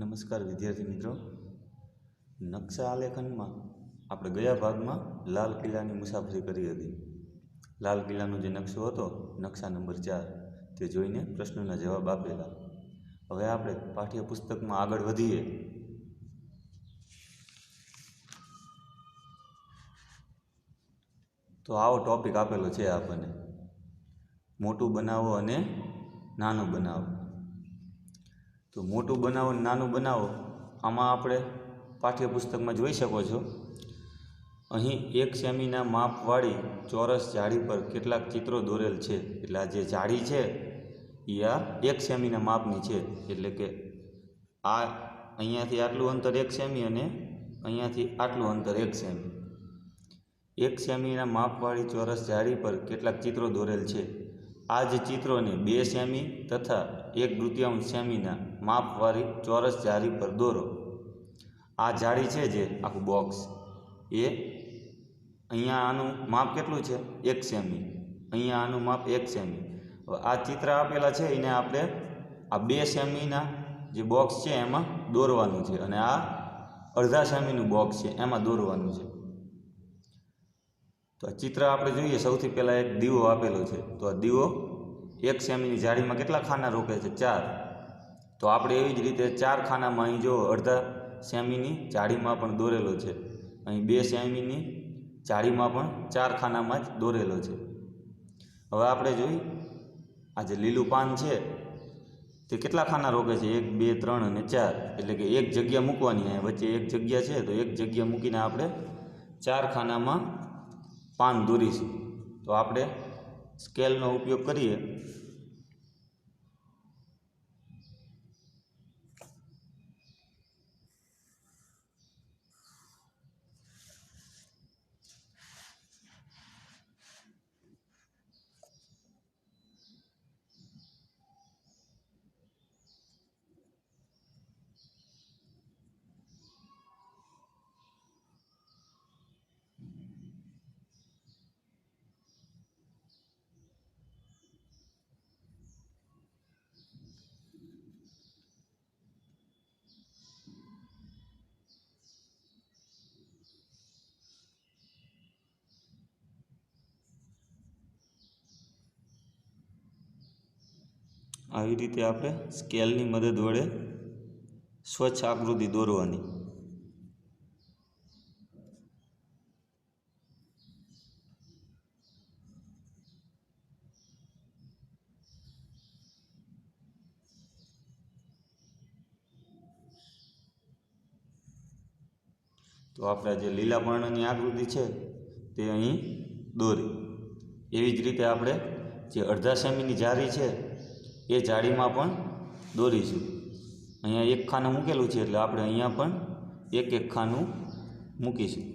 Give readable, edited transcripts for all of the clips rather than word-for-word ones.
નમસ્કાર વિદ્યાર્થી મિત્રો, નકશા આલેખનમાં આપણે ગયા ભાગમાં લાલ કિલ્લાની મુસાફરી કરી હતી. લાલ કિલ્લાનો જે નકશો હતો, નકશા નંબર 4, તે જોઈને પ્રશ્નોના જવાબ આપેલા. હવે આપણે પાઠ્યપુસ્તકમાં આગળ વધીએ. તો આવો ટોપિક આપેલો છે આપણને, મોટું બનાવો અને નાનું બનાવો. તો મોટું બનાવો અને નાનું બનાવો, આમાં આપણે પાઠ્યપુસ્તકમાં જોઈ શકો છો. અહીં 1 સેમીના માપવાળી ચોરસ જાળી પર કેટલાક ચિત્રો દોરેલ છે. એટલે આ જે જાળી છે એ આ 1 સેમીના માપની છે. એટલે કે આ અહીંયાથી આટલું અંતર 1 સેમી અને અહીંયાથી આટલું અંતર 1 સેમી. 1 સેમીના માપવાળી ચોરસ જાળી પર કેટલાક ચિત્રો દોરેલ છે. આ જ ચિત્રોને 2 સેમી તથા 1/2 સેમીના માપવાળી ચોરસ જાળી પર દોરો. આ જાળી છે જે આખું બોક્સ, એ અહીંયા આનું માપ કેટલું છે? 1 સેમી. અહીંયા આનું માપ 1 સેમી. હવે આ ચિત્ર આપેલા છે એને આપણે આ 2 સેમીના જે બોક્સ છે એમાં દોરવાનું છે, અને આ અડધા સેમીનું બોક્સ છે એમાં દોરવાનું છે. તો આ ચિત્ર આપણે જોઈએ. સૌથી પહેલાં એક દીવો આપેલો છે. તો આ દીવો 1 સેમીની જાળીમાં કેટલા ખાના રોકે છે? 4. તો આપણે એવી જ રીતે 4 ખાનામાં અહીં જો અડધા સેમીની જાળીમાં પણ દોરેલો છે. અહીં 2 સેમીની જાળીમાં પણ 4 ખાનામાં જ દોરેલો છે. હવે આપણે જોઈ આ જે લીલું પાન છે તે કેટલા ખાના રોકે છે? 1, 2, 3 અને 4. એટલે કે એક જગ્યા મૂકવાની. અહીં વચ્ચે એક જગ્યા છે, તો એક જગ્યા મૂકીને આપણે 4 ખાનામાં પાન દોરીશું. તો આપણે સ્કેલનો ઉપયોગ કરીએ. આવી રીતે આપણે સ્કેલની મદદ વડે સ્વચ્છ આકૃતિ દોરવાની. તો આપણે જે લીલા વર્ણની આકૃતિ છે તે અહીં દોરી. એવી જ રીતે આપણે જે અડધા સેમીની જાળી છે એ જાળીમાં પણ દોરીશું. અહીંયા 1 ખાનું મૂકેલું છે, એટલે આપણે અહીંયા પણ 1 ખાનું મૂકીશું.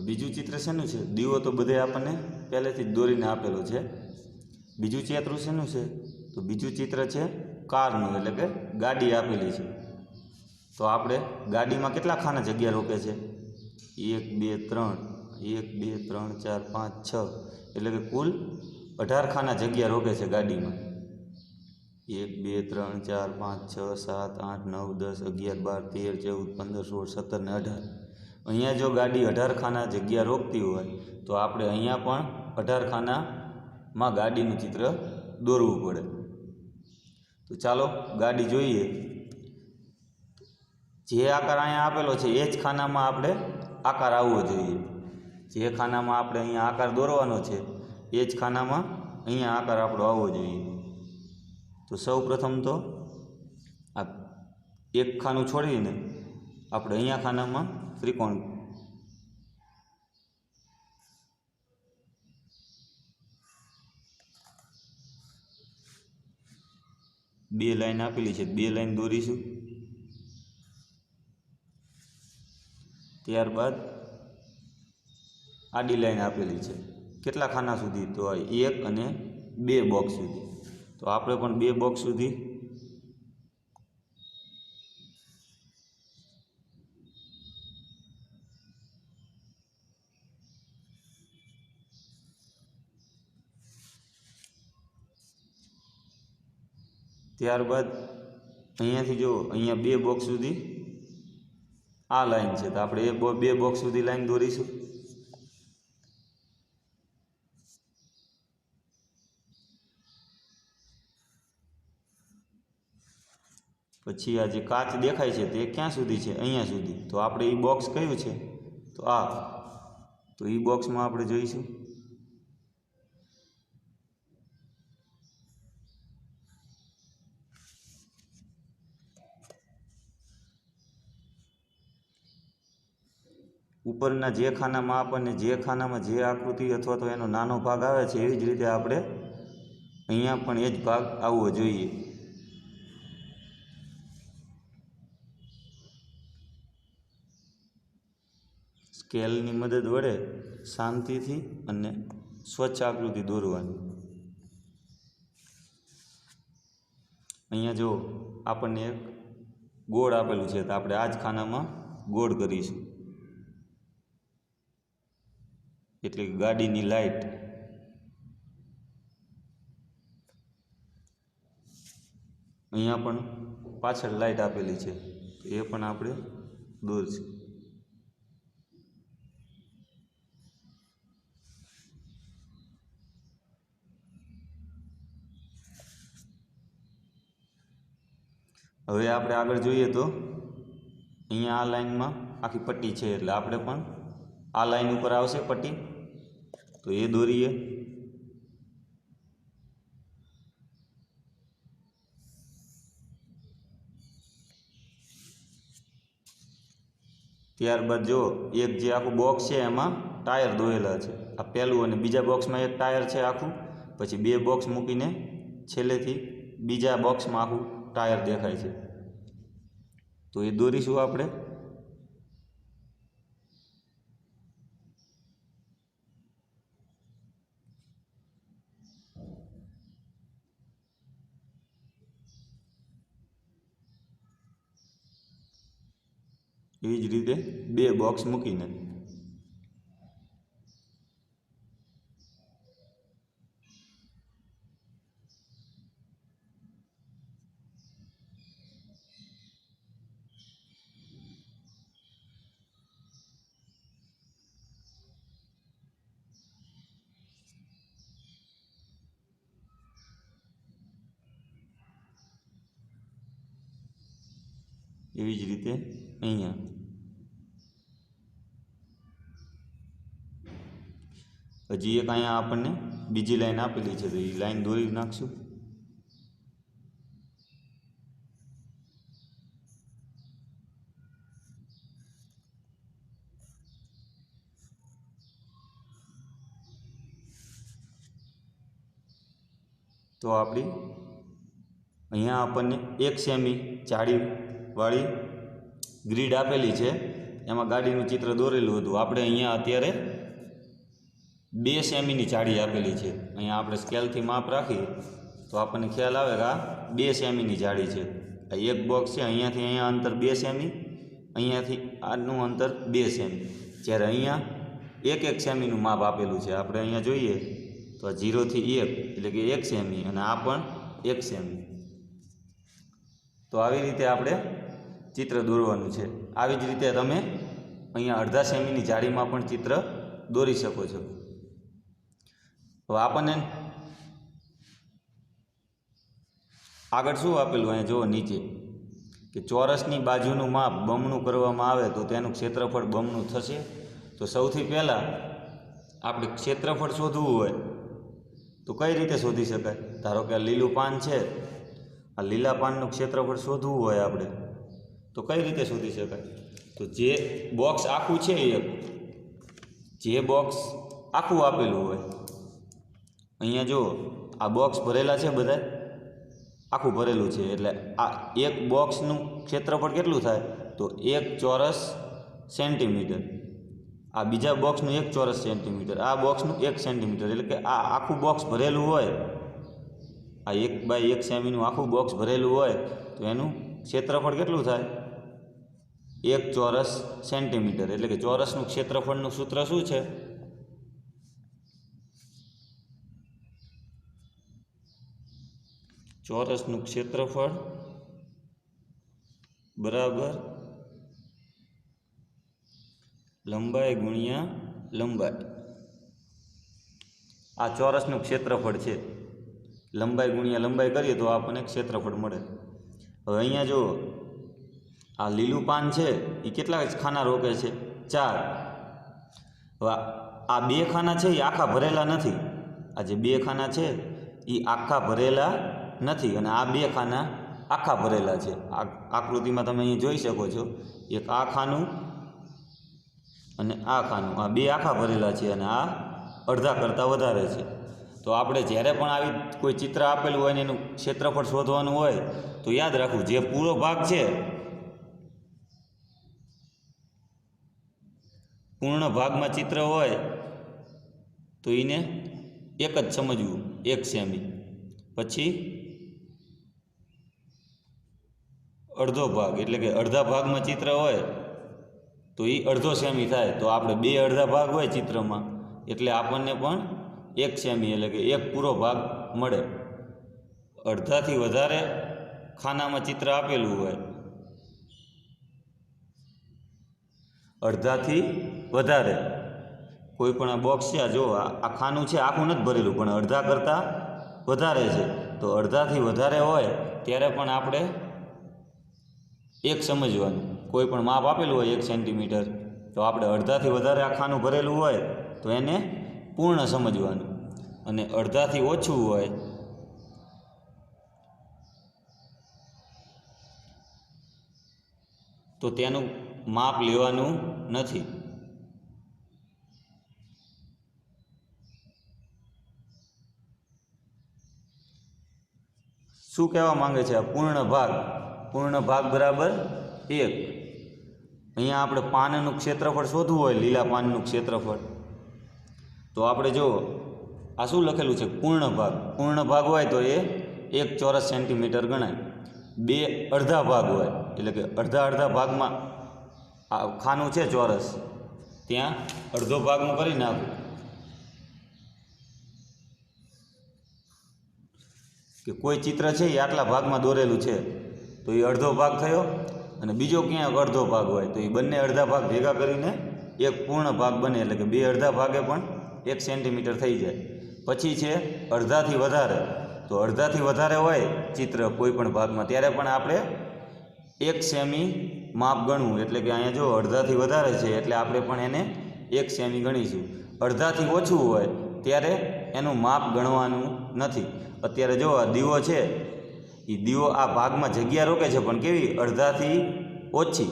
બીજું ચિત્ર શેનું છે? દીવો તો બધે આપણને પહેલેથી જ દોરીને આપેલો છે. બીજું ચિત્ર શેનું છે? તો બીજું ચિત્ર છે કારનું, એટલે કે ગાડી આપેલી છે. તો આપણે ગાડીમાં કેટલા ખાના જગ્યા રોકે છે? 1, 2, 3, 1, 2, 3, 4, 5, 6. એટલે કે કુલ 18 ખાના જગ્યા રોકે છે ગાડીમાં. 1, 2, 3, 4, 5, 6, 7, 8, 9, 10, 11, 12, 13, 14, 15, 16, 17 ને 18. અહીંયા જો ગાડી 18 ખાના જગ્યા રોકતી હોય તો આપણે અહીંયા પણ 18 ખાનામાં ગાડીનું ચિત્ર દોરવું પડે. તો ચાલો ગાડી જોઈએ. જે આકાર અહીંયા આપેલો છે એ જ ખાનામાં આપણે આકાર આવવો જોઈએ. જે ખાનામાં આપણે અહીંયા આકાર દોરવાનો છે એ જ ખાનામાં અહીંયા આકાર આપણો આવવો જોઈએ. તો સૌ પ્રથમ તો આ 1 ખાનું છોડીને આપણે અહીંયા ખાનામાં ત્રિકોણ, બે લાઈન આપેલી છે, 2 લાઈન દોરીશું. ત્યારબાદ આડી લાઈન આપેલી છે કેટલા ખાના સુધી? તો 1 અને 2 બોક્સ સુધી. તો આપણે પણ 2 બોક્સ સુધી ત્યારબાદ અહીંયાથી જો અહીંયા 2 બોક્સ સુધી આ લાઈન છે, તો આપણે 2 બોક્સ સુધી લાઈન દોરીશું. પછી આ જે કાચ દેખાય છે તે ક્યાં સુધી છે? અહીંયા સુધી. તો આપણે એ બોક્સ કયું છે? તો આ. તો એ બોક્સમાં આપણે જોઈશું. ઉપરના જે ખાનામાં આપણને જે ખાનામાં જે આકૃતિ અથવા તો એનો નાનો ભાગ આવે છે એવી જ રીતે આપણે અહીંયા પણ એ જ ભાગ આવવો જોઈએ. સ્કેલની મદદ વડે શાંતિથી અને સ્વચ્છ આકૃતિ દોરવાની. અહીંયા જો આપણને એક ગોળ આપેલું છે, તો આપણે આ જ ખાનામાં ગોળ કરીશું. એટલે કે ગાડીની લાઇટ. અહીંયા પણ પાછળ લાઇટ આપેલી છે, તો એ પણ આપણે દોરશું. હવે આપણે આગળ જોઈએ તો અહીંયા આ લાઈનમાં આખી પટ્ટી છે, એટલે આપણે પણ આ લાઈન ઉપર આવશે પટ્ટી, તો એ દોરીએ. ત્યારબાદ જો એક જે આખું બોક્સ છે એમાં ટાયર દોરેલા છે. આ પહેલું અને બીજા બોક્સમાં એક ટાયર છે આખું, પછી 2 બોક્સ મૂકીને છેલ્લેથી બીજા બોક્સમાં આખું ટાયર દેખાય છે, તો એ દોરીશું આપણે. એવી જ રીતે 2 બોક્સ મૂકીને એવી જ રીતે અહીંયા હજી એક અહીંયા આપણને બીજી લાઈન આપેલી છે, તો એ લાઈન દોરી નાખશું. તો આપણી અહીંયા આપણને 1 સેમી જાળીવાળી ગ્રીડ આપેલી છે, એમાં ગાડીનું ચિત્ર દોરેલું હતું. આપણે અહીંયા અત્યારે 2 સેમીની જાળી આપેલી છે. અહીંયા આપણે સ્કેલથી માપ રાખીએ તો આપણને ખ્યાલ આવે કે આ 2 સેમીની જાળી છે. આ એક બોક્સ છે, અહીંયાથી અહીંયા અંતર 2 સેમી, અહીંયાથી આનું અંતર 2 સેમી. જ્યારે અહીંયા 1 સેમીનું માપ આપેલું છે. આપણે અહીંયા જોઈએ તો 0 થી 1 એટલે કે 1 સેમી, અને આ પણ 1 સેમી. તો આવી રીતે આપણે ચિત્ર દોરવાનું છે. આવી જ રીતે તમે અહીંયા અડધા સેમીની જાળીમાં પણ ચિત્ર દોરી શકો છો. તો આપણને આગળ શું આપેલું અહીંયા જુઓ નીચે કે ચોરસની બાજુનું માપ બમણું કરવામાં આવે તો તેનું ક્ષેત્રફળ બમણું થશે. તો સૌથી પહેલાં આપણે ક્ષેત્રફળ શોધવું હોય તો કઈ રીતે શોધી શકાય? ધારો કે આ લીલું પાન છે, આ લીલા પાનનું ક્ષેત્રફળ શોધવું હોય આપણે તો કઈ રીતે શોધી શકાય? તો જે બોક્સ આખું છે, જે બોક્સ આખું આપેલું હોય, અહીંયા જો આ બોક્સ ભરેલા છે, બધા આખું ભરેલું છે, એટલે આ એક બોક્સનું ક્ષેત્રફળ કેટલું થાય? તો 1 ચોરસ સેન્ટીમીટર. આ બીજા બોક્સનું 1 ચોરસ સેન્ટીમીટર, આ બોક્સનું 1 સેન્ટીમીટર, એટલે કે આ આખું બોક્સ ભરેલું હોય, આ 1 બાય 1 સેમીનું આખું બોક્સ ભરેલું હોય તો એનું ક્ષેત્રફળ કેટલું થાય? 1 ચોરસ સેન્ટીમીટર. એટલે કે ચોરસનું ક્ષેત્રફળનું સૂત્ર શું છે? ચોરસનું ક્ષેત્રફળ બરાબર લંબાઈ ગુણ્યા લંબાઈ. આ ચોરસનું ક્ષેત્રફળ છે. લંબાઈ ગુણ્યા લંબાઈ કરીએ તો આપણને ક્ષેત્રફળ મળે. હવે અહીંયા જો આ લીલું પાન છે એ કેટલા ખાના રોકે છે? 4. હવે આ 2 ખાના છે એ આખા ભરેલા નથી. આ જે 2 ખાના છે એ આખા ભરેલા નથી અને આ 2 ખાના આખા ભરેલા છે. આકૃતિમાં તમે અહીં જોઈ શકો છો, એક આ ખાનું અને આ ખાનું, આ 2 આખા ભરેલા છે અને આ અડધા કરતાં વધારે છે. તો આપણે જ્યારે પણ આવી કોઈ ચિત્ર આપેલું હોય ને એનું ક્ષેત્રફળ શોધવાનું હોય તો યાદ રાખવું, જે પૂરો ભાગ છે, પૂર્ણ ભાગમાં ચિત્ર હોય તો એને એક જ સમજવું, 1 સેમી. પછી અડધો ભાગ એટલે કે અડધા ભાગમાં ચિત્ર હોય તો એ અડધો સેમી થાય. તો આપણે 2 અડધા ભાગ હોય ચિત્રમાં એટલે આપણને પણ 1 સેમી એટલે કે 1 પૂરો ભાગ મળે. અડધાથી વધારે ખાનામાં ચિત્ર આપેલું હોય, અડધાથી વધારે કોઈ પણ આ બોક્સ છે, જો આ ખાનું છે આખું નથી ભરેલું પણ અડધા કરતાં વધારે છે, તો અડધાથી વધારે હોય ત્યારે પણ આપણે 1 સમજવાનું. કોઈ પણ માપ આપેલું હોય 1 સેન્ટીમીટર તો આપણે અડધાથી વધારે આ ખાનું ભરેલું હોય તો એને પૂર્ણ સમજવાનું, અને અડધાથી ઓછું હોય તો તેનું માપ લેવાનું નથી. શું કહેવા માંગે છે? આ પૂર્ણ ભાગ બરાબર 1. અહીંયા આપણે પાનનું ક્ષેત્રફળ શોધવું હોય, લીલા પાનનું ક્ષેત્રફળ, તો આપણે જો આ શું લખેલું છે? પૂર્ણ ભાગ હોય તો એ 1 ચોરસ સેન્ટીમીટર ગણાય. 2 અડધા ભાગ હોય એટલે કે અડધા ભાગમાં આ ખાનું છે ચોરસ, ત્યાં અડધો ભાગમાં કરી નાખું કે કોઈ ચિત્ર છે એ આટલા ભાગમાં દોરેલું છે તો એ અડધો ભાગ થયો, અને બીજો ક્યાંક અડધો ભાગ હોય તો એ બંને અડધા ભાગ ભેગા કરીને 1 પૂર્ણ ભાગ બને. એટલે કે 2 અડધા ભાગે પણ 1 સેન્ટીમીટર થઈ જાય. પછી છે અડધાથી વધારે, તો અડધાથી વધારે હોય ચિત્ર કોઈ પણ ભાગમાં ત્યારે પણ આપણે 1 સેમી માપ ગણવું. એટલે કે અહીંયા જો અડધાથી વધારે છે એટલે આપણે પણ એને 1 સેમી ગણીશું. અડધાથી ઓછું હોય ત્યારે એનું માપ ગણવાનું નથી. અત્યારે જો આ દીવો છે એ દીવો આ ભાગમાં જગ્યા રોકે છે પણ કેવી? અડધાથી ઓછી.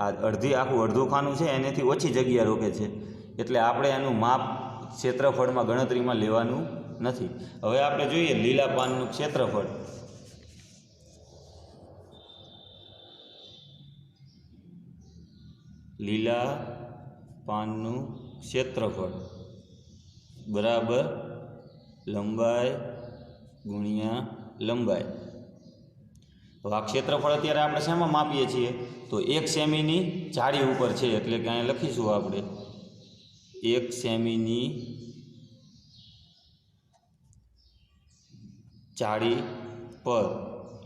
આ અડધું ખાનું છે એનાથી ઓછી જગ્યા રોકે છે એટલે આપણે એનું માપ ક્ષેત્રફળમાં ગણતરીમાં લેવાનું નથી. હવે આપણે જોઈએ લીલા પાનનું ક્ષેત્રફળ. લીલા પાનનું ક્ષેત્રફળ બરાબર લંબાઈ ગુણ્યા લંબાઈ. હવે આ ક્ષેત્રફળ અત્યારે આપણે શેમાં માપીએ છીએ? તો 1 સેમીની જાળી ઉપર છે એટલે કે અહીંયા લખીશું આપણે 1 સેમીની જાળી પર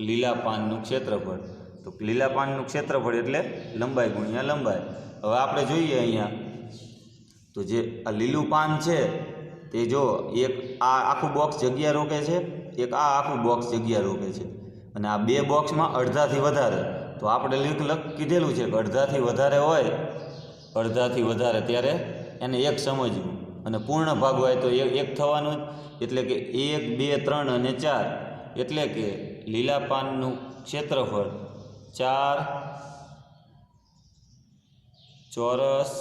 લીલા પાનનું ક્ષેત્રફળ. તો લીલા પાનનું ક્ષેત્રફળ એટલે લંબાઈ ગુણ્યા લંબાઈ. હવે આપણે જોઈએ અહીંયા તો જે આ લીલું પાન છે તે જો એક આ આખું બોક્સ જગ્યા રોકે છે, એક આ આખું બોક્સ જગ્યા રોકે છે, અને આ 2 બોક્સમાં અડધાથી વધારે. તો આપણે કીધેલું છે કે અડધાથી વધારે હોય, અડધાથી વધારે ત્યારે એને 1 સમજવું, અને પૂર્ણ ભાગ હોય તો 1 થવાનું જ. એટલે કે 1, 2, 3 અને 4 એટલે કે લીલા પાનનું ક્ષેત્રફળ 4 ચોરસ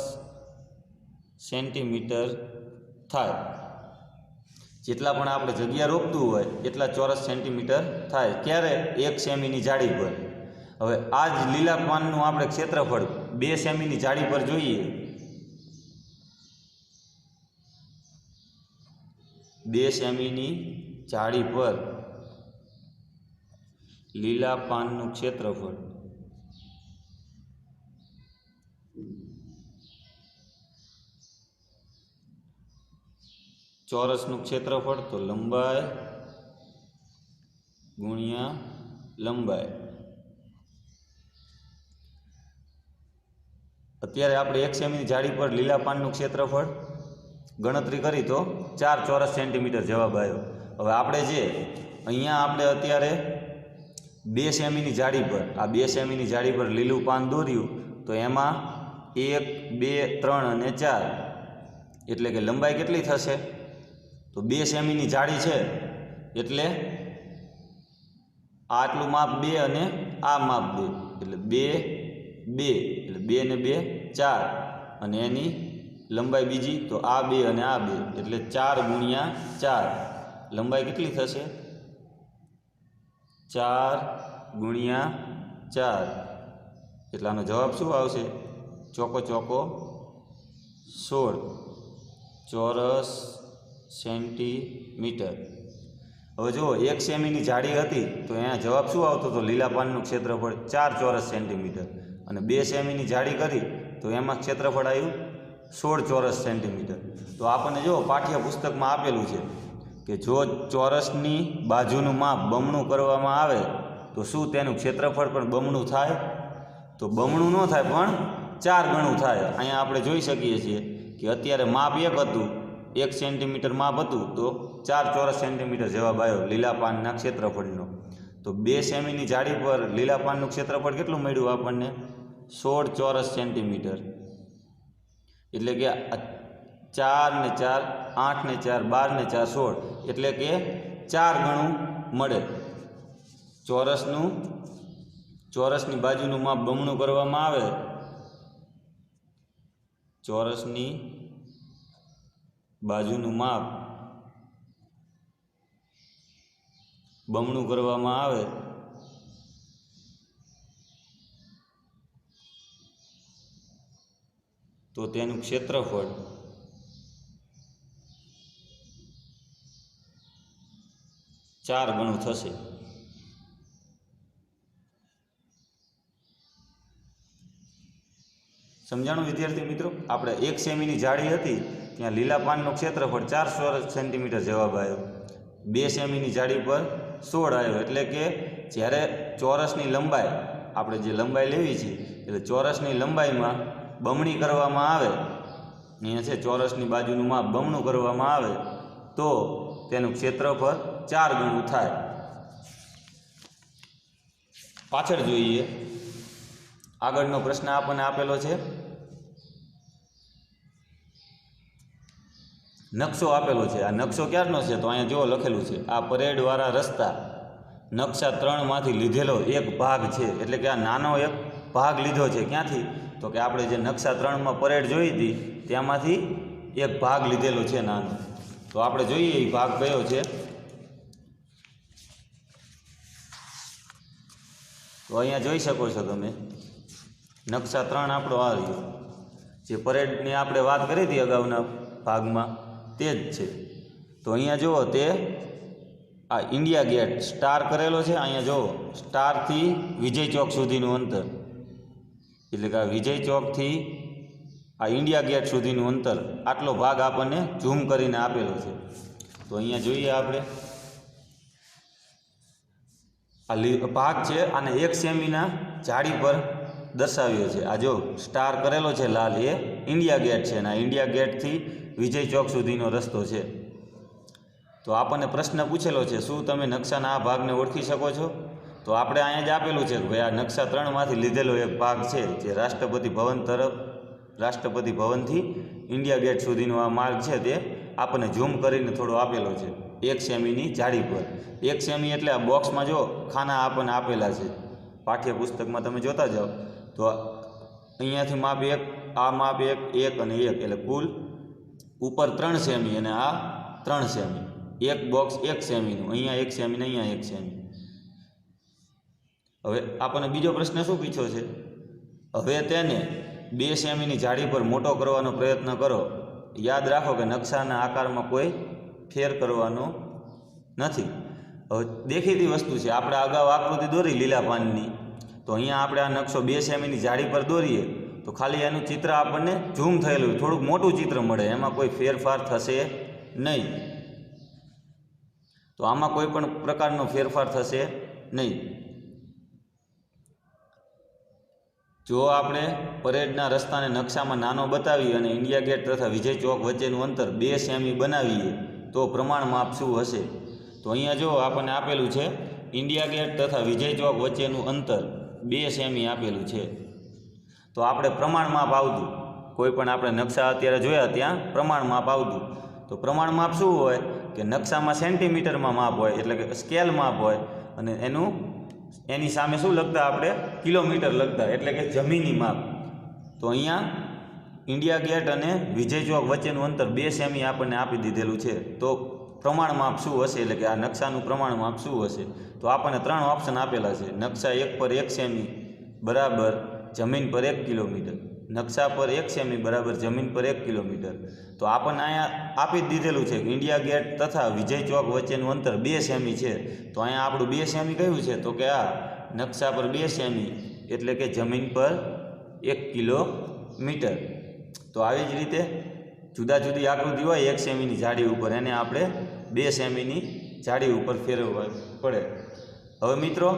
સેન્ટીમીટર થાય. જેટલા પણ આપણે જગ્યા રોકતું હોય એટલા ચોરસ સેન્ટીમીટર થાય. ક્યારે? 1 સેમીની જાળી પર. હવે આ જ લીલા પાનનું આપણે ક્ષેત્રફળ 2 સેમીની જાળી પર જોઈએ 2 સેમીની જાળી પર લીલા પાનનું ક્ષેત્રફળ ચોરસનું ક્ષેત્રફળ તો લંબાઈ ગુણ્યા લંબાઈ. અત્યારે આપણે 1 સેમીની જાળી પર લીલા પાનનું ક્ષેત્રફળ ગણતરી કરી તો 4 ચોરસ સેન્ટીમીટર જવાબ આવ્યો. હવે આપણે જે અહીંયા આપણે અત્યારે 2 સેમીની જાળી પર આ 2 સેમીની જાળી પર લીલું પાન દોર્યું તો એમાં 1, 2, 3 અને 4 એટલે કે લંબાઈ કેટલી થશે? તો 2 સેમીની જાળી છે એટલે આટલું માપ 2 અને આ માપ 2 એટલે 2, 2 એટલે 2 ને 2 4 અને એની લંબાઈ બીજી તો આ 2 અને આ 2 એટલે 4 ગુણ્યા 4 લંબાઈ કેટલી થશે? 4 ગુણ્યા 4 એટલે આનો જવાબ શું આવશે? ચોકો ચોકો 16 ચોરસ સેન્ટીમીટર. હવે જુઓ 1 સેમીની જાળી હતી તો અહીંયા જવાબ શું આવતો હતો? લીલા પાનનું ક્ષેત્રફળ 4 ચોરસ સેન્ટીમીટર અને 2 સેમીની જાળી કરી તો એમાં ક્ષેત્રફળ આવ્યું 16 ચોરસ સેન્ટીમીટર. તો આપણને જો પાઠ્યપુસ્તકમાં આપેલું છે કે જો ચોરસની બાજુનું માપ બમણું કરવામાં આવે તો શું તેનું ક્ષેત્રફળ પણ બમણું થાય? તો બમણું ન થાય પણ 4 ગણું થાય. અહીંયા આપણે જોઈ શકીએ છીએ કે અત્યારે માપ 1 હતું, 1 સેન્ટીમીટર માપ હતું તો 4 ચોરસ સેન્ટીમીટર જવાબ આવ્યો લીલા પાનના ક્ષેત્રફળનો. તો 2 સેમીની જાળી પર લીલા પાનનું ક્ષેત્રફળ કેટલું મળ્યું આપણને? 16 ચોરસ સેન્ટીમીટર. એટલે કે 4 ને 4 8 ને 4 12 ને 4 16 એટલે કે 4 ગણું મળે. ચોરસની બાજુનું માપ બમણું કરવામાં આવે, ચોરસની બાજુનું માપ બમણું કરવામાં આવે તો તેનું ક્ષેત્રફળ ચાર ગણું થશે. સમજાણું વિદ્યાર્થી મિત્રો? આપણે 1 સેમીની જાળી હતી ત્યાં લીલા પાનનું ક્ષેત્રફળ 4 ચોરસ સેન્ટીમીટર જવાબ આવ્યો. 2 સેમીની જાળી પર 16 આવ્યો. એટલે કે જ્યારે ચોરસની લંબાઈ આપણે જે લંબાઈ લેવી છે એટલે ચોરસની લંબાઈમાં બમણી કરવામાં આવે, અહીંયા છે ચોરસની બાજુનું માપ બમણું કરવામાં આવે તો તેનું ક્ષેત્રફળ 4 ગણું થાય. પાછળ જોઈએ, આગળનો પ્રશ્ન આપણને આપેલો છે. નકશો આપેલો છે. આ નકશો ક્યારનો છે? તો અહીંયા જો લખેલું છે આ પરેડવાળા રસ્તા નકશા 3માંથી લીધેલો એક ભાગ છે. એટલે કે આ નાનો એક ભાગ લીધો છે. ક્યાંથી? તો કે આપણે જે નકશા 3માં પરેડ જોઈ હતી ત્યાંમાંથી એક ભાગ લીધેલો છે નાનો. તો આપણે જોઈએ એ ભાગ કયો છે. તો અહીંયા જોઈ શકો છો તમે, નકશા 3 આપણો આ રહ્યો. જે પરેડની આપણે વાત કરી હતી અગાઉના ભાગમાં તે જ છે. તો અહીંયા જુઓ, તે આ ઇન્ડિયા ગેટ સ્ટાર કરેલો છે. અહીંયા જુઓ, સ્ટારથી વિજય ચોક સુધીનું અંતર, એટલે કે આ વિજય ચોકથી આ ઇન્ડિયા ગેટ સુધીનું અંતર, આટલો ભાગ આપણને ઝૂમ કરીને આપેલો છે. તો અહીંયા જોઈએ આપણે આ ભાગ છે, આને 1 સેમીના જાળી પર દર્શાવ્યો છે. આ જો સ્ટાર કરેલો છે લાલ, એ ઇન્ડિયા ગેટ છે અને આ ઇન્ડિયા ગેટથી વિજય ચોક સુધીનો રસ્તો છે. તો આપણને પ્રશ્ન પૂછેલો છે, શું તમે નકશાના આ ભાગને ઓળખી શકો છો? તો આપણે અહીંયા જ આપેલું છે કે ભાઈ આ નકશા 3માંથી લીધેલો એક ભાગ છે, જે રાષ્ટ્રપતિ ભવન તરફ, રાષ્ટ્રપતિ ભવનથી ઇન્ડિયા ગેટ સુધીનો આ માર્ગ છે, તે આપણને ઝૂમ કરીને થોડો આપેલો છે 1 સેમીની જાળી પર. 1 સેમી એટલે આ બોક્સમાં જો ખાના આપણને આપેલા છે પાઠ્યપુસ્તકમાં, તમે જોતા જાઓ તો અહીંયાથી માપ 1, આ માપ 1, 1 અને 1 એટલે કુલ ઉપર 3 સેમી અને આ 3 સેમી. એક બોક્સ 1 સેમીનું, અહીંયા 1 સેમી ને અહીંયા 1 સેમી. હવે આપણને બીજો પ્રશ્ન શું પૂછ્યો છે? હવે તેને 2 સેમીની જાળી પર મોટો કરવાનો પ્રયત્ન કરો. યાદ રાખો કે નકશાના આકારમાં કોઈ ફેર કરવાનો નથી. હવે દેખીતી વસ્તુ છે, આપણે અગાઉ આકૃતિ દોરી લીલા પાનની, તો અહીંયા આપણે આ નકશો 2 સેમીની જાળી પર દોરીએ તો ખાલી એનું ચિત્ર આપણને ઝૂમ થયેલું થોડુંક મોટું ચિત્ર મળે, એમાં કોઈ ફેરફાર થશે નહીં. તો આમાં કોઈ પણ પ્રકારનો ફેરફાર થશે નહીં. જો આપણે પરેડના રસ્તાને નકશામાં નાનો બતાવી અને ઇન્ડિયા ગેટ તથા વિજય ચોક વચ્ચેનું અંતર 2 સેમી બનાવીએ તો પ્રમાણ માપ શું હશે? તો અહીંયા જો આપણને આપેલું છે ઇન્ડિયા ગેટ તથા વિજય ચોક વચ્ચેનું અંતર 2 સેમી આપેલું છે. તો આપણે પ્રમાણ માપ આવતું, કોઈ પણ આપણે નકશા અત્યારે જોયા ત્યાં પ્રમાણ માપ આવતું. તો પ્રમાણ માપ શું હોય કે નકશામાં સેન્ટીમીટરમાં માપ હોય, એટલે કે સ્કેલ માપ હોય, અને એની સામે શું લખતા આપણે કિલોમીટર લખતા, એટલે કે જમીની માપ. તો અહીંયા ઇન્ડિયા ગેટ અને વિજય ચોક વચ્ચેનું અંતર 2 સેમી આપણને આપી દીધેલું છે. તો પ્રમાણ માપ શું હશે, એટલે કે આ નકશાનું પ્રમાણ માપ શું હશે? તો આપણને 3 ઓપ્શન આપેલા છે. નકશા 1 પર 1 સેમી બરાબર જમીન પર 1 કિલોમીટર, નકશા પર 1 સેમી બરાબર જમીન પર 1 કિલોમીટર. તો આપણને અહીંયા આપી જ દીધેલું છે કે ઇન્ડિયા ગેટ તથા વિજય ચોક વચ્ચેનું અંતર 2 સેમી છે. તો અહીંયા આપણું 2 સેમી કયું છે? તો કે આ નકશા પર 2 સેમી એટલે કે જમીન પર 1 કિલોમીટર. તો આવી જ રીતે જુદા જુદી આકૃતિ હોય 1 સેમીની જાડી ઉપર, એને આપણે 2 સેમીની જાડી ઉપર ફેરવવા પડે. હવે મિત્રો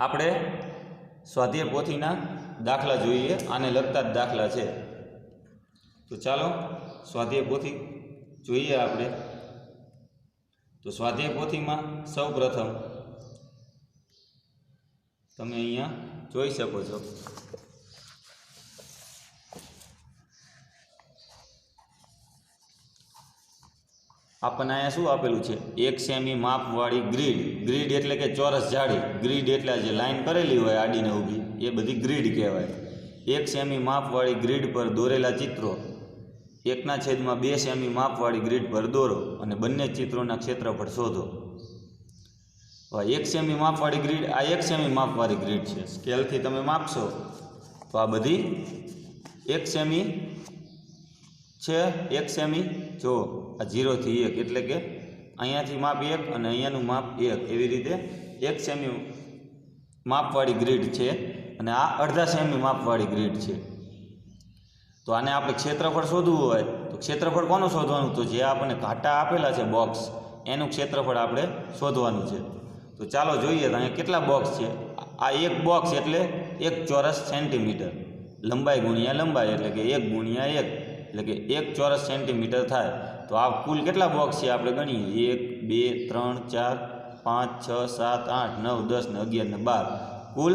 આપણે સ્વાધ્યાય પોથીના દાખલા જોઈએ, આને લગતા જ દાખલા છે. તો ચાલો સ્વાધ્યાય પોથી જોઈએ આપણે. તો સ્વાધ્યાય પોથીમાં સૌ પ્રથમ તમે અહીંયા જોઈ શકો છો, આપણને અહીંયા શું આપેલું છે? 1 સેમી માપવાળી ગ્રીડ. ગ્રીડ એટલે કે ચોરસ જાળી. ગ્રીડ એટલે જે લાઈન કરેલી હોય આડીને ઊભી, એ બધી ગ્રીડ કહેવાય. 1 સેમી માપવાળી ગ્રીડ પર દોરેલા ચિત્રો 1/2 સેમી માપવાળી ગ્રીડ પર દોરો અને બંને ચિત્રોના ક્ષેત્રફળ શોધો. 1 સેમી માપવાળી ગ્રીડ, આ 1 સેમી માપવાળી ગ્રીડ છે. સ્કેલથી તમે માપશો તો આ બધી 1 સેમી છે. 1 સેમી જો આ 0 થી 1 એટલે કે અહીંયાથી માપ 1 અને અહીંયાનું માપ 1, એવી રીતે 1 સેમી માપવાળી ગ્રીડ છે. અને આ 1/2 સેમી માપવાળી ગ્રીડ છે. તો આને આપણે ક્ષેત્રફળ શોધવું હોય તો ક્ષેત્રફળ કોનું શોધવાનું? તો જે આપણને ઘાટા આપેલા છે બોક્સ, એનું ક્ષેત્રફળ આપણે શોધવાનું છે. તો ચાલો જોઈએ તો અહીંયા કેટલા બોક્સ છે. આ એક બોક્સ એટલે 1 ચોરસ સેન્ટીમીટર, લંબાઈ ગુણ્યા લંબાઈ એટલે કે 1 ગુણ્યા 1 એટલે કે 1 ચોરસ સેન્ટીમીટર થાય. તો આ કુલ કેટલા બોક્સ છે આપણે ગણીએ? 1 2 3 4 5 6 7 8 9 10 ને 11 ને 12, કુલ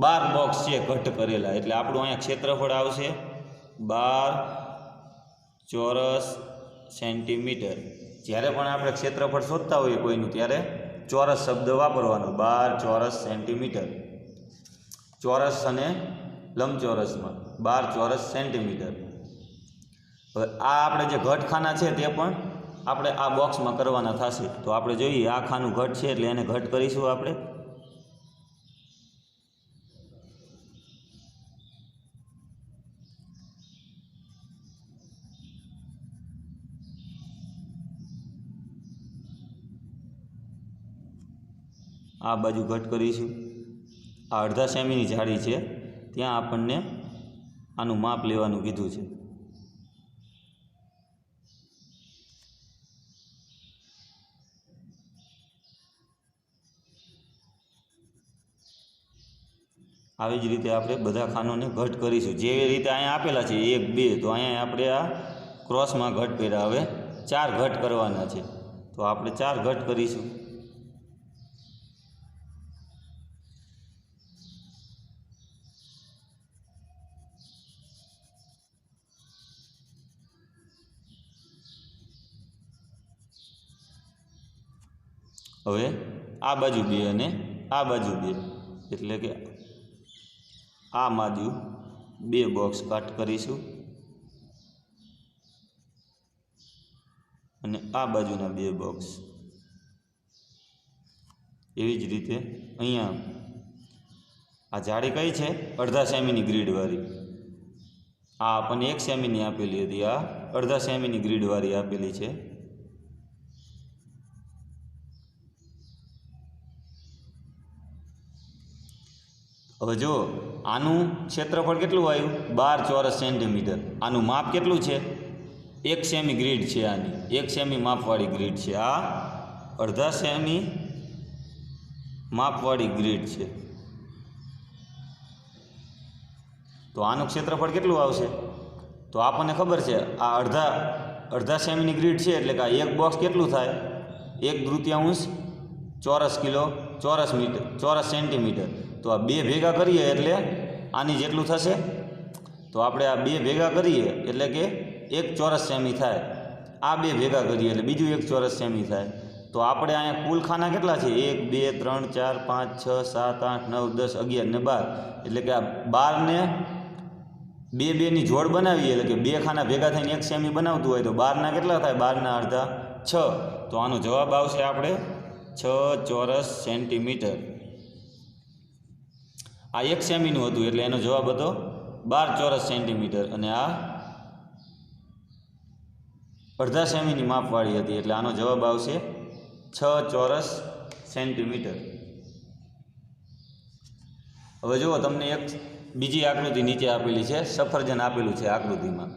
12 બોક્સ છે ઘટ કરેલા. એટલે આપણું અહીંયા ક્ષેત્રફળ આવશે 12 ચોરસ સેન્ટીમીટર. જ્યારે પણ આપણે ક્ષેત્રફળ શોધતા હોઈએ કોઈનું, ત્યારે ચોરસ શબ્દ વાપરવાનો, 12 ચોરસ સેન્ટીમીટર. ચોરસ અને લંબચોરસમાં 12 ચોરસ સેન્ટીમીટર. હવે આ આપણે જે ઘટ ખાના છે તે પણ આપણે આ બોક્સમાં કરવાના થશે. તો આપણે જોઈએ આ ખાનું ઘટ છે એટલે એને ઘટ કરીશું આપણે. આ બાજુ ઘટ કરીશું. આ 1/2 સેમીની જાડી છે, ત્યાં આપણને આનું માપ લેવાનું કીધું છે. આવી જ રીતે આપણે બધા ખાનોને ઘટ કરીશું. જેવી રીતે અહીંયા આપેલા છે 1 2, તો અહીંયા આપણે આ ક્રોસમાં ઘટ કર્યા. હવે 4 ઘટ કરવાના છે, તો આપણે 4 ઘટ કરીશું. હવે આ બાજુ 2 અને આ બાજુ 2, એટલે કે આ બાજુ 2 બોક્સ કટ કરીશું અને આ બાજુના 2 બોક્સ. એવી જ રીતે અહીંયા આ જાડી કઈ છે? 1/2 સેમીની ગ્રીડવાળી. આ આપણને 1 સેમીની આપેલી હતી, આ 1/2 સેમીની ગ્રીડવાળી આપેલી છે. હવે જો આનું ક્ષેત્રફળ કેટલું આવ્યું 12 ચોરસ સેન્ટીમીટર. આનું માપ કેટલું છે 1 સેમી ગ્રીડ છે. આની 1 સેમી માપવાળી ગ્રીડ છે. આ અડધા સેમી માપવાળી ગ્રીડ છે. તો આનું ક્ષેત્રફળ કેટલું આવશે? તો આપણને ખબર છે આ અડધા સેમીની ગ્રીડ છે એટલે કે આ એક બોક્સ કેટલું થાય 1/3 ચોરસ સેન્ટીમીટર. તો આ બે ભેગા કરીએ એટલે આની જેટલું થશે. તો આપણે આ બે ભેગા કરીએ એટલે કે 1 ચોરસ સેમી થાય. આ બે ભેગા કરીએ એટલે બીજું 1 ચોરસ સેમી થાય. તો આપણે અહીંયા કુલ ખાના કેટલા છે 1 2 3 4 5 6 7 8 9 10 11 ને 12. એટલે કે આ 12 ને બેની જોડ બનાવીએ એટલે કે બે ખાના ભેગા થઈને 1 સેમી બનાવતું હોય તો 12 કેટલા થાય 12 ના અડધા 6. તો આનો જવાબ આવશે આપણે 6 ચોરસ સેન્ટીમીટર. આ 1 સેમીનું હતું એટલે એનો જવાબ હતો 12 ચોરસ સેન્ટીમીટર અને આ અડધા સેમીની માપવાળી હતી એટલે આનો જવાબ આવશે 6 ચોરસ સેન્ટીમીટર. હવે જુઓ તમને એક બીજી આકૃતિ નીચે આપેલી છે. સફરજન આપેલું છે આકૃતિમાં.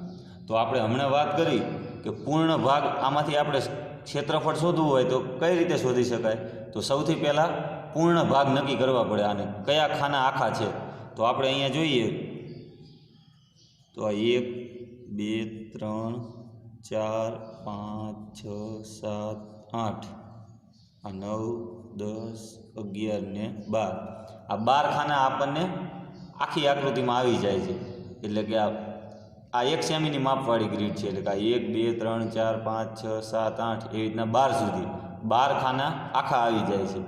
તો આપણે હમણાં વાત કરી કે પૂર્ણ ભાગ આમાંથી આપણે ક્ષેત્રફળ શોધવું હોય તો કઈ રીતે શોધી શકાય? તો સૌથી પહેલાં પૂર્ણ ભાગ નક્કી કરવા પડે. આને કયા ખાના આખા છે? તો આપણે અહીંયા જોઈએ તો આ 1 2 3 4 5 6 7 8 આ 9 10 11 ને 12. આ 12 ખાના આપણને આખી આકૃતિમાં આવી જાય છે. એટલે કે આ 1 સેમીની માપવાળી ગ્રીડ છે. એટલે કે આ 1 2 3 4 5 6 7 8 એવી રીતના 12 સુધી 12 ખાના આખા આવી જાય છે.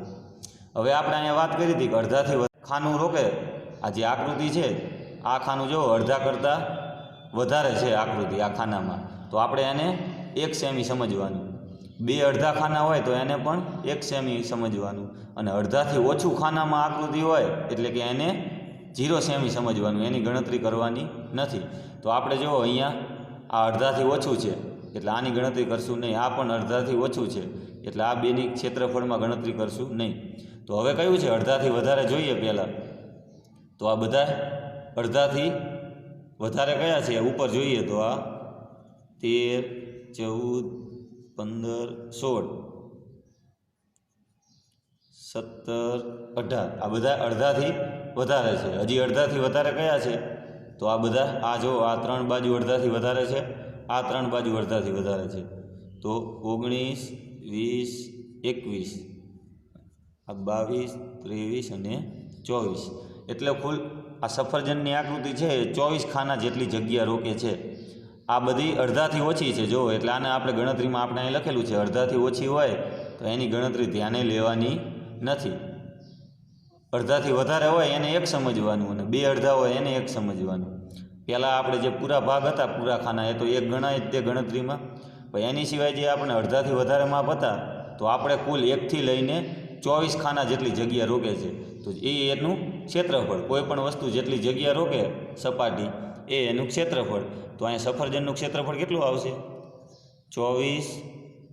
હવે આપણે અહીંયા વાત કરી હતી કે અડધાથી ખાનું રોકે. આ જે આકૃતિ છે આ ખાનું જો અડધા કરતાં વધારે છે આકૃતિ આ ખાનામાં. તો આપણે એને 1 સેમી સમજવાનું. બે અડધા ખાના હોય તો એને પણ 1 સેમી સમજવાનું. અને અડધાથી ઓછું ખાનામાં આકૃતિ હોય એટલે કે એને 0 સેમી સમજવાનું. એની ગણતરી કરવાની નથી. તો આપણે જો અહીંયા આ અડધાથી ઓછું છે એટલે આની ગણતરી કરશું નહીં. આ પણ અડધાથી ઓછું છે એટલે આ બેની ક્ષેત્રફળમાં ગણતરી કરશું નહીં. તો હવે કયું છે અડધાથી વધારે જોઈએ પહેલાં? તો આ બધા અડધાથી વધારે કયા છે ઉપર જોઈએ તો આ 13 14 15 16 17 18 આ બધા અડધાથી વધારે છે. હજી અડધાથી વધારે કયા છે? તો આ બધા આ જો આ 3 બાજુ અડધાથી વધારે છે. આ 3 બાજુ અડધાથી વધારે છે. તો 19 20 21 આ 22 23 અને 24. એટલે કુલ આ સફરજનની આકૃતિ છે 24 ખાના જેટલી જગ્યા રોકે છે. આ બધી અડધાથી ઓછી છે જો. એટલે આને આપણે ગણતરીમાં આપણે અહીં લખેલું છે અડધાથી ઓછી હોય તો એની ગણતરી ધ્યાને લેવાની નથી. અડધાથી વધારે હોય એને 1 સમજવાનું અને બે અડધા હોય એને 1 સમજવાનું. પહેલાં આપણે જે પૂરા ભાગ હતા પૂરા ખાના એ તો 1 ગણાય જ તે ગણતરીમાં. પણ એની સિવાય જે આપણે અડધાથી વધારે માપ હતા તો આપણે કુલ 1 થી લઈને 24 ખાના જેટલી જગ્યા રોકે છે. તો એ એનું ક્ષેત્રફળ. કોઈ પણ વસ્તુ જેટલી જગ્યા રોકે સપાટી એ એનું ક્ષેત્રફળ. તો અહીંયા સફરજનનું ક્ષેત્રફળ કેટલું આવશે 24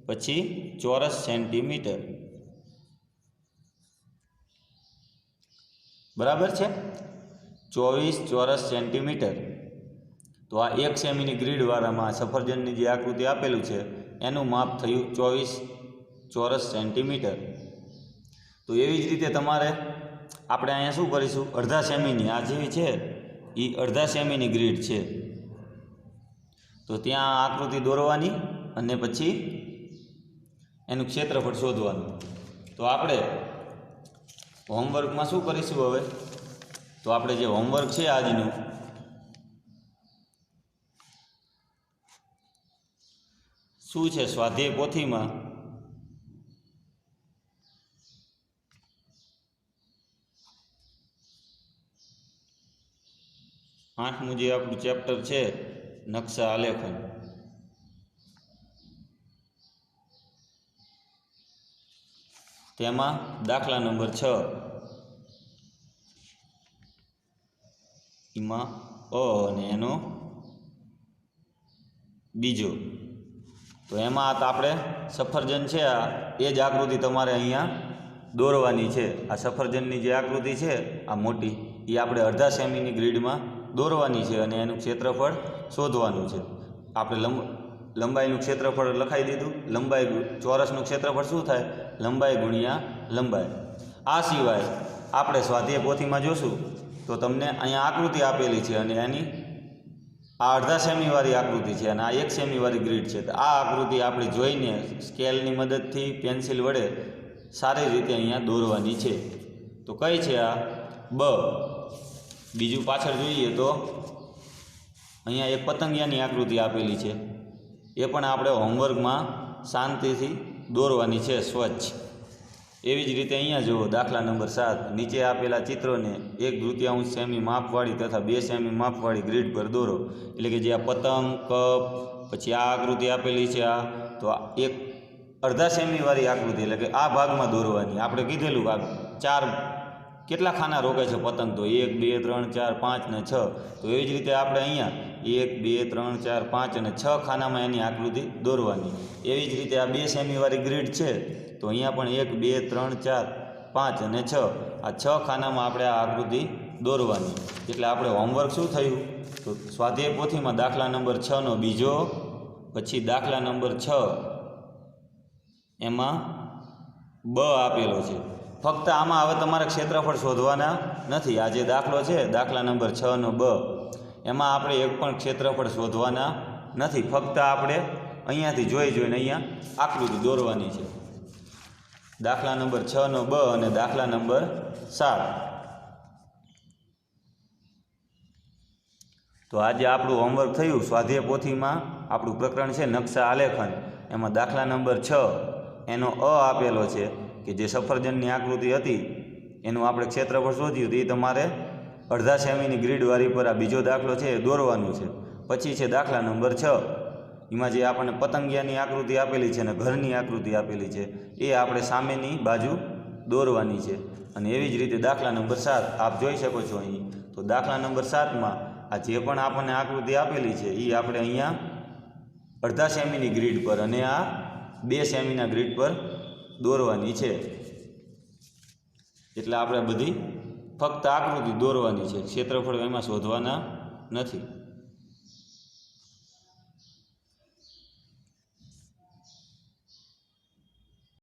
પછી ચોરસ સેન્ટીમીટર. બરાબર છે 24 ચોરસ સેન્ટીમીટર. તો આ 1 સેમીની ગ્રીડવાળામાં સફરજનની જે આકૃતિ આપેલું છે એનું માપ થયું 24 ચોરસ સેન્ટીમીટર. તો એવી જ રીતે તમારે આપણે અહીંયા શું કરીશું અડધા સેમીની આ જેવી છે એ અડધા સેમીની ગ્રીડ છે. તો ત્યાં આકૃતિ દોરવાની અને પછી એનું ક્ષેત્રફળ શોધવાનું. તો આપણે હોમવર્કમાં શું કરીશું હવે? તો આપણે જે હોમવર્ક છે આજનું શું છે સ્વાધ્યાય પોથીમાં આઠમું જે આપણું ચેપ્ટર છે નકશા આલેખન. તેમાં દાખલા નંબર 6 એમાં અ અને એનો બીજો. તો એમાં આપણે સફરજન છે આ એ જ આકૃતિ તમારે અહીંયા દોરવાની છે. આ સફરજનની જે આકૃતિ છે આ મોટી એ આપણે અડધા સેમીની ગ્રીડમાં દોરવાની છે અને એનું ક્ષેત્રફળ શોધવાનું છે. આપણે લંબાઈનું ક્ષેત્રફળ લખાઈ દીધું. લંબાઈ ચોરસનું ક્ષેત્રફળ શું થાય? લંબાઈ ગુણ્યા લંબાઈ. આ સિવાય આપણે સ્વાધ્યાય પોથીમાં જોશું તો તમને અહીંયા આકૃતિ આપેલી છે અને એની આ અડધા સેમીવાળી આકૃતિ છે અને આ 1 સેમીવાળી ગ્રીડ છે. તો આ આકૃતિ આપણે જોઈને સ્કેલની મદદથી પેન્સિલ વડે સારી રીતે અહીંયા દોરવાની છે. તો કઈ છે આ? બ. બીજું પાછળ જોઈએ તો અહીંયા એક પતંગિયાની આકૃતિ આપેલી છે. એ પણ આપણે હોમવર્કમાં શાંતિથી દોરવાની છે સ્વચ્છ. એવી જ રીતે અહીંયા જુઓ દાખલા નંબર 7. નીચે આપેલા ચિત્રોને 1/2 સેમી માપવાળી તથા 2 સેમી માપવાળી ગ્રીડ પર દોરો. એટલે કે જે આ પતંગ, કપ, પછી આ આકૃતિ આપેલી છે આ, તો આ એક અડધા સેમીવાળી આકૃતિ એટલે કે આ ભાગમાં દોરવાની. આપણે કીધેલું આ 4 કેટલા ખાના રોકે છે પતંગ? તો 1 2 3 4 5 ને 6. તો એવી જ રીતે આપણે અહીંયા 1 2 3 4 5 અને 6 ખાનામાં એની આકૃતિ દોરવાની. એવી જ રીતે આ 2 સેમીવાળી ગ્રીડ છે તો અહીંયા પણ 1 2 3 4 5 અને 6 આ 6 ખાનામાં આપણે આ આકૃતિ દોરવાની. એટલે આપણે હોમવર્ક શું થયું? તો સ્વાધ્યાય પોથીમાં દાખલા નંબર 6નો બીજો, પછી દાખલા નંબર 6 એમાં બ આપેલો છે. ફક્ત આમાં હવે તમારે ક્ષેત્રફળ શોધવાના નથી. આ જે દાખલો છે દાખલા નંબર 6નો બ, એમાં આપણે એક પણ ક્ષેત્રફળ શોધવાના નથી. ફક્ત આપણે અહીંયાથી જોઈને અહીંયા આકૃતિ દોરવાની છે. દાખલા નંબર 6નો બ અને દાખલા નંબર 7. તો આજે આપણું હોમવર્ક થયું. સ્વાધ્યાય પોથીમાં આપણું પ્રકરણ છે નકશા આલેખન. એમાં દાખલા નંબર 6 એનો અ આપેલો છે કે જે સફરજનની આકૃતિ હતી એનું આપણે ક્ષેત્રફળ શોધ્યું તો એ તમારે અડધા સેમીની ગ્રીડવાળી પર આ બીજો દાખલો છે એ દોરવાનું છે. પછી છે દાખલા નંબર 6. એમાં જે આપણને પતંગિયાની આકૃતિ આપેલી છે અને ઘરની આકૃતિ આપેલી છે એ આપણે સામેની બાજુ દોરવાની છે. અને એવી જ રીતે દાખલા નંબર 7 આપ જોઈ શકો છો અહીં. તો દાખલા નંબર 7માં આ જે પણ આપણને આકૃતિ આપેલી છે એ આપણે અહીંયા અડધા સેમીની ગ્રીડ પર અને આ 2 સેમીના ગ્રીડ પર દોરવાની છે. એટલે આપણે બધી ફક્ત આકૃતિ દોરવાની છે, ક્ષેત્રફળ એમાં શોધવાના નથી.